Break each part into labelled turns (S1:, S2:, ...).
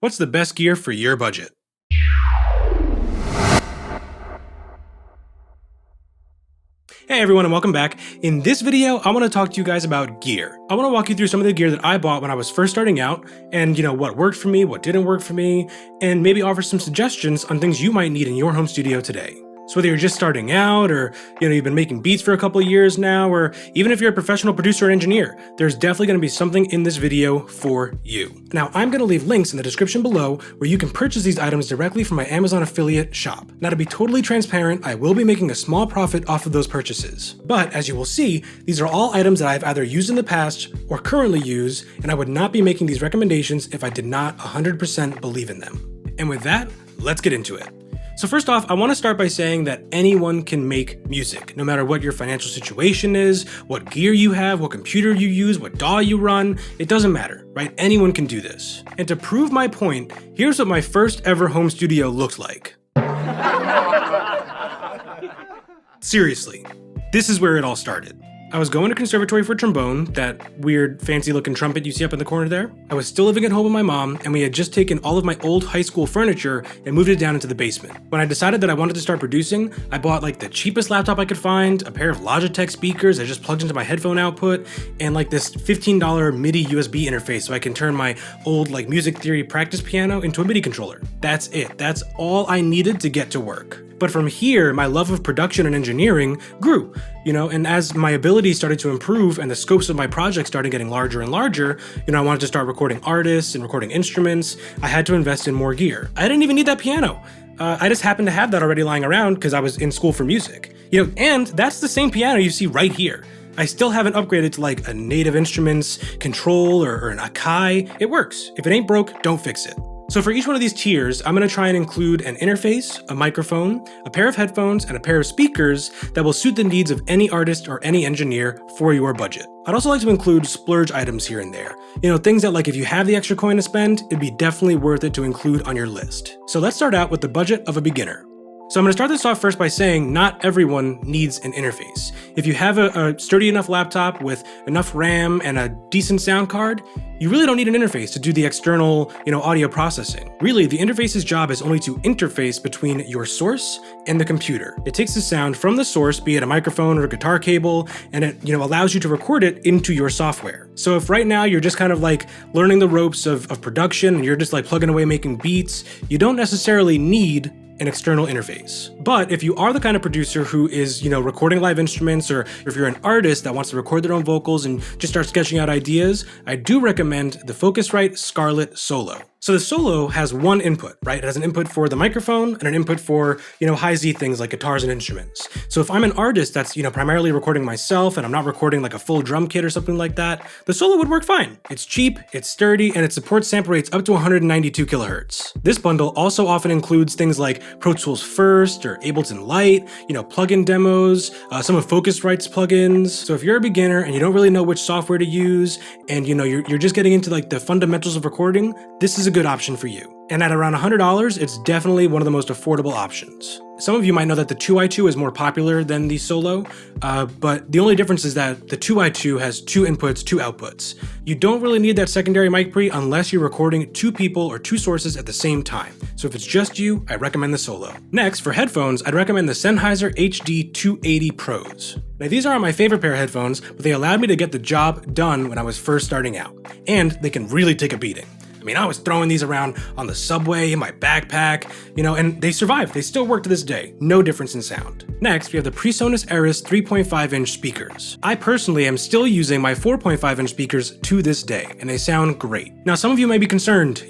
S1: What's the best gear for your budget? Hey everyone, and welcome back. In this video, I want to talk to you guys about gear. I want to walk you through some of the gear that I bought when I was first starting out, and what worked for me, what didn't work for me, and maybe offer some suggestions on things you might need in your home studio today. So whether you're just starting out, or you've been making beats for a couple of years now, or even if you're a professional producer or engineer, there's definitely going to be something in this video for you. Now, I'm going to leave links in the description below where you can purchase these items directly from my Amazon affiliate shop. Now, to be totally transparent, I will be making a small profit off of those purchases. But as you will see, these are all items that I've either used in the past or currently use, and I would not be making these recommendations if I did not 100% believe in them. And with that, let's get into it. So first off, I want to start by saying that anyone can make music, no matter what your financial situation is, what gear you have, what computer you use, what DAW you run, it doesn't matter, right? Anyone can do this. And to prove my point, here's what my first ever home studio looked like. Seriously, this is where it all started. I was going to conservatory for trombone, that weird fancy looking trumpet you see up in the corner there. I was still living at home with my mom, and we had just taken all of my old high school furniture and moved it down into the basement. When I decided that I wanted to start producing, I bought the cheapest laptop I could find, a pair of Logitech speakers I just plugged into my headphone output, and this $15 MIDI USB interface so I can turn my old music theory practice piano into a MIDI controller. That's it. That's all I needed to get to work. But from here, my love of production and engineering grew, and as my abilities started to improve and the scopes of my projects started getting larger and larger, I wanted to start recording artists and recording instruments. I had to invest in more gear. I didn't even need that piano. I just happened to have that already lying around because I was in school for music. And that's the same piano you see right here. I still haven't upgraded to a Native Instruments Control or an Akai. It works. If it ain't broke, don't fix it. So for each one of these tiers, I'm going to try and include an interface, a microphone, a pair of headphones, and a pair of speakers that will suit the needs of any artist or any engineer for your budget. I'd also like to include splurge items here and there. Things that if you have the extra coin to spend, it'd be definitely worth it to include on your list. So let's start out with the budget of a beginner. So I'm going to start this off first by saying not everyone needs an interface. If you have a sturdy enough laptop with enough RAM and a decent sound card, you really don't need an interface to do the external, audio processing. Really, the interface's job is only to interface between your source and the computer. It takes the sound from the source, be it a microphone or a guitar cable, and it, allows you to record it into your software. So if right now you're just kind of learning the ropes of production and you're just plugging away making beats, you don't necessarily need an external interface. But if you are the kind of producer who is, recording live instruments, or if you're an artist that wants to record their own vocals and just start sketching out ideas, I do recommend the Focusrite Scarlett Solo. So the Solo has one input, right? It has an input for the microphone and an input for, high Z things like guitars and instruments. So if I'm an artist that's, primarily recording myself and I'm not recording a full drum kit or something like that, the Solo would work fine. It's cheap, it's sturdy, and it supports sample rates up to 192 kilohertz. This bundle also often includes things like Pro Tools First or Ableton Lite, plugin demos, some of Focusrite's plugins. So if you're a beginner and you don't really know which software to use, and you're just getting into the fundamentals of recording, this is a good option for you. And at around $100, it's definitely one of the most affordable options. Some of you might know that the 2i2 is more popular than the Solo, but the only difference is that the 2i2 has two inputs, two outputs. You don't really need that secondary mic pre unless you're recording two people or two sources at the same time. So if it's just you, I recommend the Solo. Next, for headphones, I'd recommend the Sennheiser HD280 Pros. Now these aren't my favorite pair of headphones, but they allowed me to get the job done when I was first starting out. And they can really take a beating. I was throwing these around on the subway, in my backpack, and they survived. They still work to this day. No difference in sound. Next, we have the PreSonus Eris 3.5-inch speakers. I personally am still using my 4.5-inch speakers to this day, and they sound great. Now, some of you may be concerned,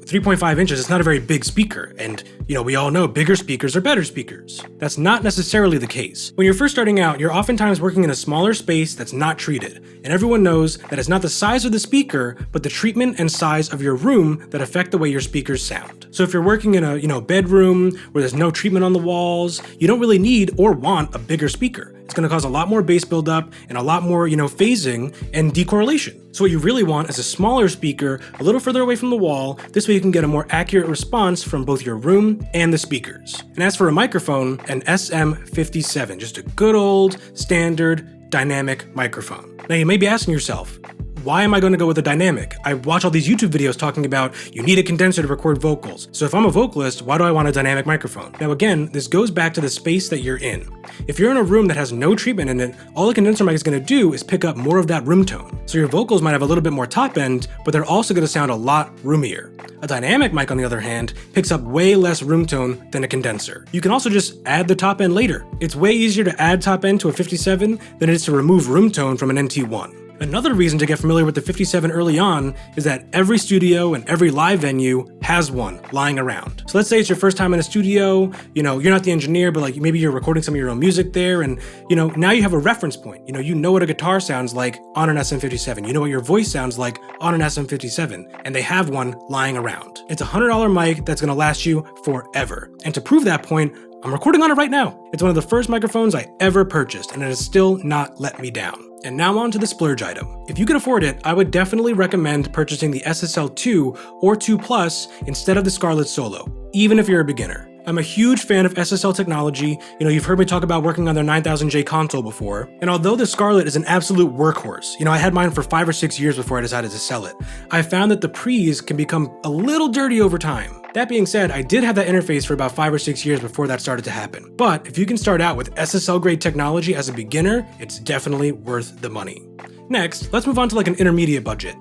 S1: 3.5 inches is not a very big speaker, and we all know bigger speakers are better speakers. That's not necessarily the case. When you're first starting out, you're oftentimes working in a smaller space that's not treated, and everyone knows that it's not the size of the speaker, but the treatment and size of your room that affect the way your speakers sound. So if you're working in a bedroom where there's no treatment on the walls, you don't really need or want a bigger speaker. It's going to cause a lot more bass buildup and a lot more, phasing and decorrelation. So what you really want is a smaller speaker a little further away from the wall. This way you can get a more accurate response from both your room and the speakers. And as for a microphone, an SM57, just a good old standard dynamic microphone. Now you may be asking yourself, why am I going to go with a dynamic? I watch all these YouTube videos talking about you need a condenser to record vocals. So if I'm a vocalist, why do I want a dynamic microphone? Now again, this goes back to the space that you're in. If you're in a room that has no treatment in it, all a condenser mic is going to do is pick up more of that room tone. So your vocals might have a little bit more top end, but they're also going to sound a lot roomier. A dynamic mic, on the other hand, picks up way less room tone than a condenser. You can also just add the top end later. It's way easier to add top end to a 57 than it is to remove room tone from an NT1. Another reason to get familiar with the 57 early on is that every studio and every live venue has one lying around. So let's say it's your first time in a studio, you're not the engineer, but like maybe you're recording some of your own music there, and now you have a reference point. You know what a guitar sounds like on an SM57. You know what your voice sounds like on an SM57, and they have one lying around. It's a $100 mic that's gonna last you forever. And to prove that point, I'm recording on it right now. It's one of the first microphones I ever purchased, and it has still not let me down. And now on to the splurge item. If you can afford it, I would definitely recommend purchasing the SSL2 or 2 Plus instead of the Scarlett Solo, even if you're a beginner. I'm a huge fan of SSL technology. You've heard me talk about working on their 9000J console before. And although the Scarlett is an absolute workhorse, I had mine for 5 or 6 years before I decided to sell it, I found that the pre's can become a little dirty over time. That being said, I did have that interface for about 5 or 6 years before that started to happen. But if you can start out with SSL grade technology as a beginner, it's definitely worth the money. Next, let's move on to like an intermediate budget.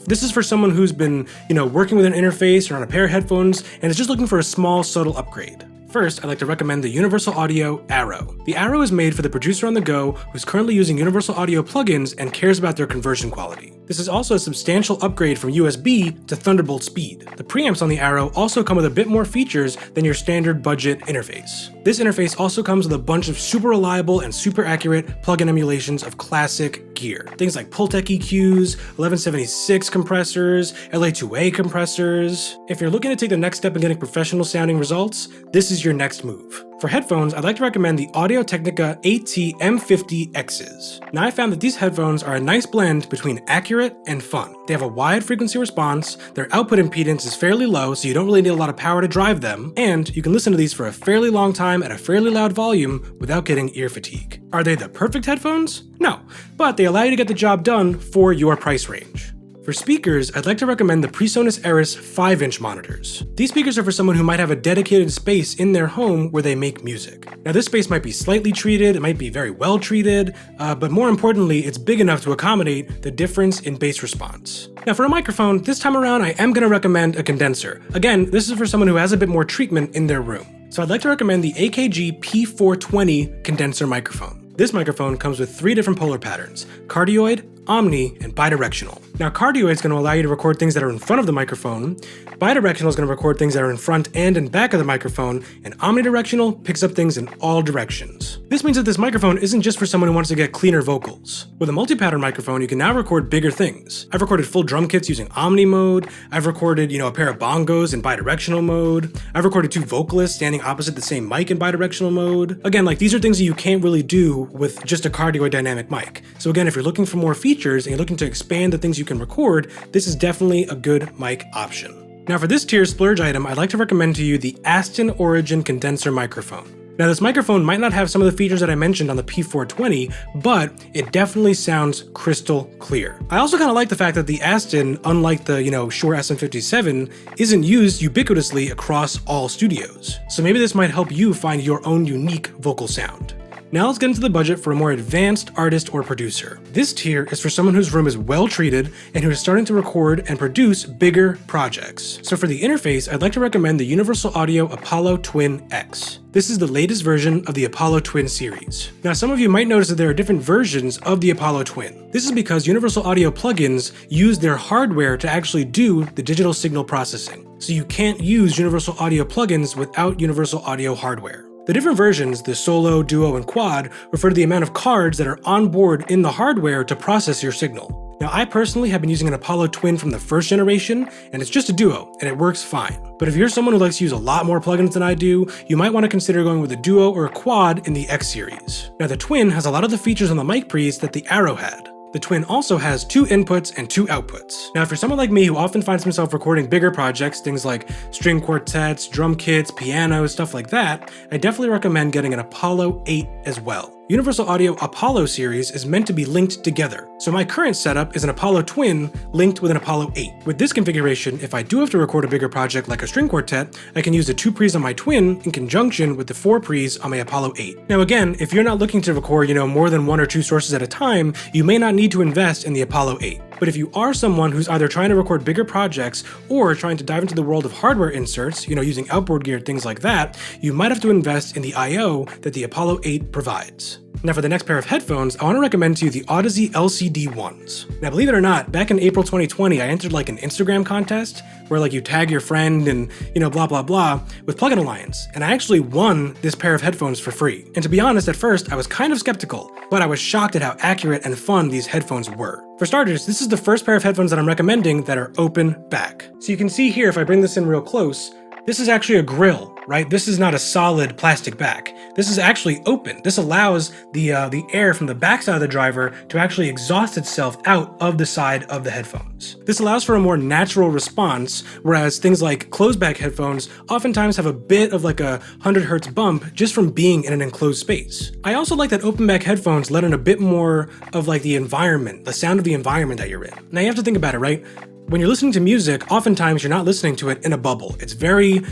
S1: This is for someone who's been, working with an interface or on a pair of headphones and is just looking for a small, subtle upgrade. First, I'd like to recommend the Universal Audio Arrow. The Arrow is made for the producer on the go who's currently using Universal Audio plugins and cares about their conversion quality. This is also a substantial upgrade from USB to Thunderbolt speed. The preamps on the Arrow also come with a bit more features than your standard budget interface. This interface also comes with a bunch of super reliable and super accurate plugin emulations of classic gear. Things like Pultec EQs, 1176 compressors, LA2A compressors. If you're looking to take the next step in getting professional sounding results, this is your next move. For headphones, I'd like to recommend the Audio-Technica AT M50Xs. Now I found that these headphones are a nice blend between accurate and fun. They have a wide frequency response, their output impedance is fairly low so you don't really need a lot of power to drive them, and you can listen to these for a fairly long time at a fairly loud volume without getting ear fatigue. Are they the perfect headphones? No, but they allow you to get the job done for your price range. For speakers, I'd like to recommend the PreSonus Eris 5-inch monitors. These speakers are for someone who might have a dedicated space in their home where they make music. Now this space might be slightly treated, it might be very well treated, but more importantly, it's big enough to accommodate the difference in bass response. Now for a microphone, this time around I am going to recommend a condenser. Again, this is for someone who has a bit more treatment in their room. So I'd like to recommend the AKG P420 condenser microphone. This microphone comes with 3 different polar patterns: cardioid, omni, and bidirectional. Now cardioid is going to allow you to record things that are in front of the microphone, bidirectional is going to record things that are in front and in back of the microphone, and omnidirectional picks up things in all directions. This means that this microphone isn't just for someone who wants to get cleaner vocals. With a multi-pattern microphone, you can now record bigger things. I've recorded full drum kits using omni mode, I've recorded, a pair of bongos in bidirectional mode, I've recorded 2 vocalists standing opposite the same mic in bidirectional mode. Again, these are things that you can't really do with just a cardioid dynamic mic. So again, if you're looking for more features and you're looking to expand the things you can record, this is definitely a good mic option. Now for this tier splurge item, I'd like to recommend to you the Aston Origin condenser microphone. Now this microphone might not have some of the features that I mentioned on the P420, but it definitely sounds crystal clear. I also kind of like the fact that the Aston, unlike the, Shure SM57, isn't used ubiquitously across all studios. So maybe this might help you find your own unique vocal sound. Now let's get into the budget for a more advanced artist or producer. This tier is for someone whose room is well treated and who is starting to record and produce bigger projects. So for the interface, I'd like to recommend the Universal Audio Apollo Twin X. This is the latest version of the Apollo Twin series. Now some of you might notice that there are different versions of the Apollo Twin. This is because Universal Audio plugins use their hardware to actually do the digital signal processing. So you can't use Universal Audio plugins without Universal Audio hardware. The different versions, the Solo, Duo, and Quad, refer to the amount of cards that are on board in the hardware to process your signal. Now I personally have been using an Apollo Twin from the first generation, and it's just a Duo, and it works fine. But if you're someone who likes to use a lot more plugins than I do, you might want to consider going with a Duo or a Quad in the X series. Now the Twin has a lot of the features on the mic pre's that the Arrow had. The Twin also has 2 inputs and 2 outputs. Now, for someone like me who often finds himself recording bigger projects, things like string quartets, drum kits, pianos, stuff like that, I definitely recommend getting an Apollo 8 as well. Universal Audio Apollo series is meant to be linked together. So my current setup is an Apollo Twin linked with an Apollo 8. With this configuration, if I do have to record a bigger project like a string quartet, I can use the 2 pre's on my Twin in conjunction with the 4 pre's on my Apollo 8. Now again, if you're not looking to record, more than 1 or 2 sources at a time, you may not need to invest in the Apollo 8. But if you are someone who's either trying to record bigger projects or trying to dive into the world of hardware inserts, using outboard gear, things like that, you might have to invest in the I/O that the Apollo 8 provides. Now for the next pair of headphones, I want to recommend to you the Audeze LCD ones. Now believe it or not, back in April 2020, I entered an Instagram contest where you tag your friend and blah blah blah with Plugin Alliance, and I actually won this pair of headphones for free. And to be honest, at first I was kind of skeptical, but I was shocked at how accurate and fun these headphones were. For starters, this is the first pair of headphones that I'm recommending that are open back. So you can see here, if I bring this in real close, this is actually a grill, right? This is not a solid plastic back. This is actually open. This allows the air from the backside of the driver to actually exhaust itself out of the side of the headphones. This allows for a more natural response, whereas things like closed back headphones oftentimes have a bit of a 100 hertz bump just from being in an enclosed space. I also like that open back headphones let in a bit more of the environment, the sound of the environment that you're in. Now you have to think about it, right? When you're listening to music, oftentimes you're not listening to it in a bubble. It's very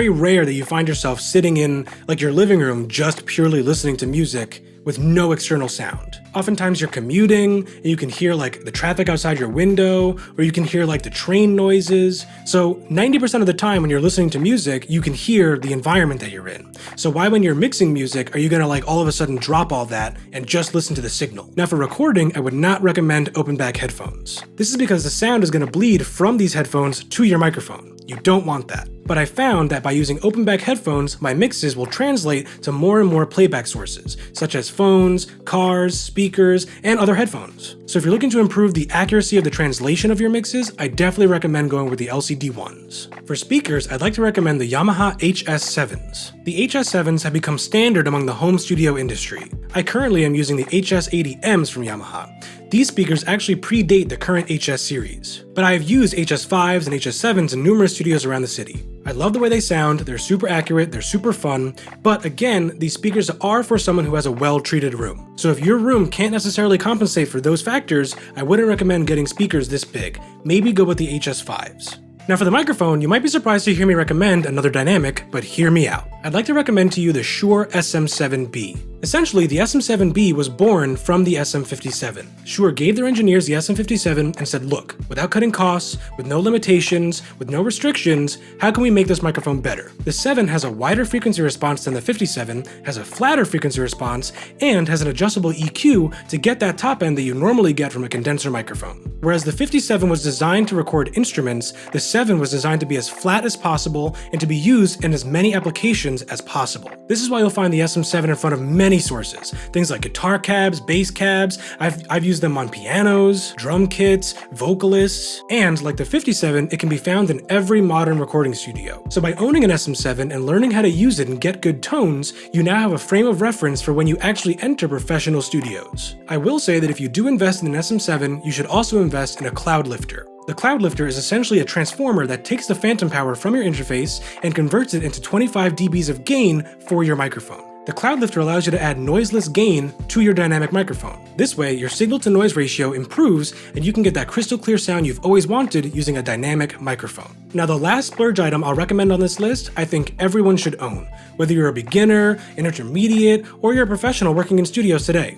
S1: rare that you find yourself sitting in your living room just purely listening to music with no external sound. Oftentimes you're commuting and you can hear the traffic outside your window, or you can hear the train noises. So 90% of the time when you're listening to music, you can hear the environment that you're in. So why when you're mixing music are you gonna all of a sudden drop all that and just listen to the signal? Now for recording, I would not recommend open back headphones. This is because the sound is gonna bleed from these headphones to your microphone. You don't want that. But I found that by using open back headphones, my mixes will translate to more and more playback sources, such as phones, cars, speakers, and other headphones. So if you're looking to improve the accuracy of the translation of your mixes, I definitely recommend going with the LCD ones. For speakers, I'd like to recommend the Yamaha HS7s. The HS7s have become standard among the home studio industry. I currently am using the HS80Ms from Yamaha. These speakers actually predate the current HS series, but I have used HS5s and HS7s in numerous studios around the city. I love the way they sound, they're super accurate, they're super fun, but again, these speakers are for someone who has a well-treated room. So if your room can't necessarily compensate for those factors, I wouldn't recommend getting speakers this big. Maybe go with the HS5s. Now for the microphone, you might be surprised to hear me recommend another dynamic, but hear me out. I'd like to recommend to you the Shure SM7B. Essentially, the SM7B was born from the SM57. Shure gave their engineers the SM57 and said, look, without cutting costs, with no limitations, with no restrictions, how can we make this microphone better? The 7 has a wider frequency response than the 57, has a flatter frequency response, and has an adjustable EQ to get that top end that you normally get from a condenser microphone. Whereas the 57 was designed to record instruments, the 7 was designed to be as flat as possible and to be used in as many applications as possible. This is why you'll find the SM7 in front of many sources, things like guitar cabs, bass cabs. I've used them on pianos, drum kits, vocalists, and like the 57, it can be found in every modern recording studio. So by owning an SM7 and learning how to use it and get good tones, you now have a frame of reference for when you actually enter professional studios. I will say that if you do invest in an SM7, you should also invest in a cloud lifter. The cloud lifter is essentially a transformer that takes the phantom power from your interface and converts it into 25 dBs of gain for your microphone. The cloud lifter allows you to add noiseless gain to your dynamic microphone. This way, your signal to noise ratio improves and you can get that crystal clear sound you've always wanted using a dynamic microphone. Now the last splurge item I'll recommend on this list, I think everyone should own. Whether you're a beginner, an intermediate, or you're a professional working in studios today.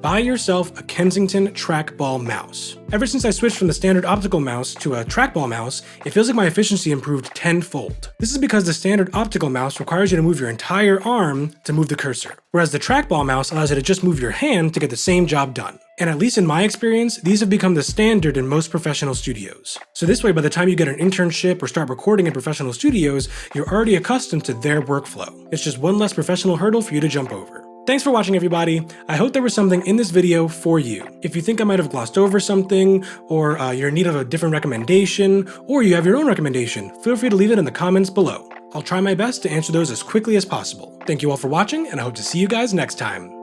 S1: Buy yourself a Kensington trackball mouse. Ever since I switched from the standard optical mouse to a trackball mouse, it feels like my efficiency improved tenfold. This is because the standard optical mouse requires you to move your entire arm to move the cursor, whereas the trackball mouse allows you to just move your hand to get the same job done. And at least in my experience, these have become the standard in most professional studios. So this way, by the time you get an internship or start recording in professional studios, you're already accustomed to their workflow. It's just one less professional hurdle for you to jump over. Thanks for watching, everybody. I hope there was something in this video for you. If you think I might have glossed over something, or you're in need of a different recommendation, or you have your own recommendation, feel free to leave it in the comments below. I'll try my best to answer those as quickly as possible. Thank you all for watching, and I hope to see you guys next time.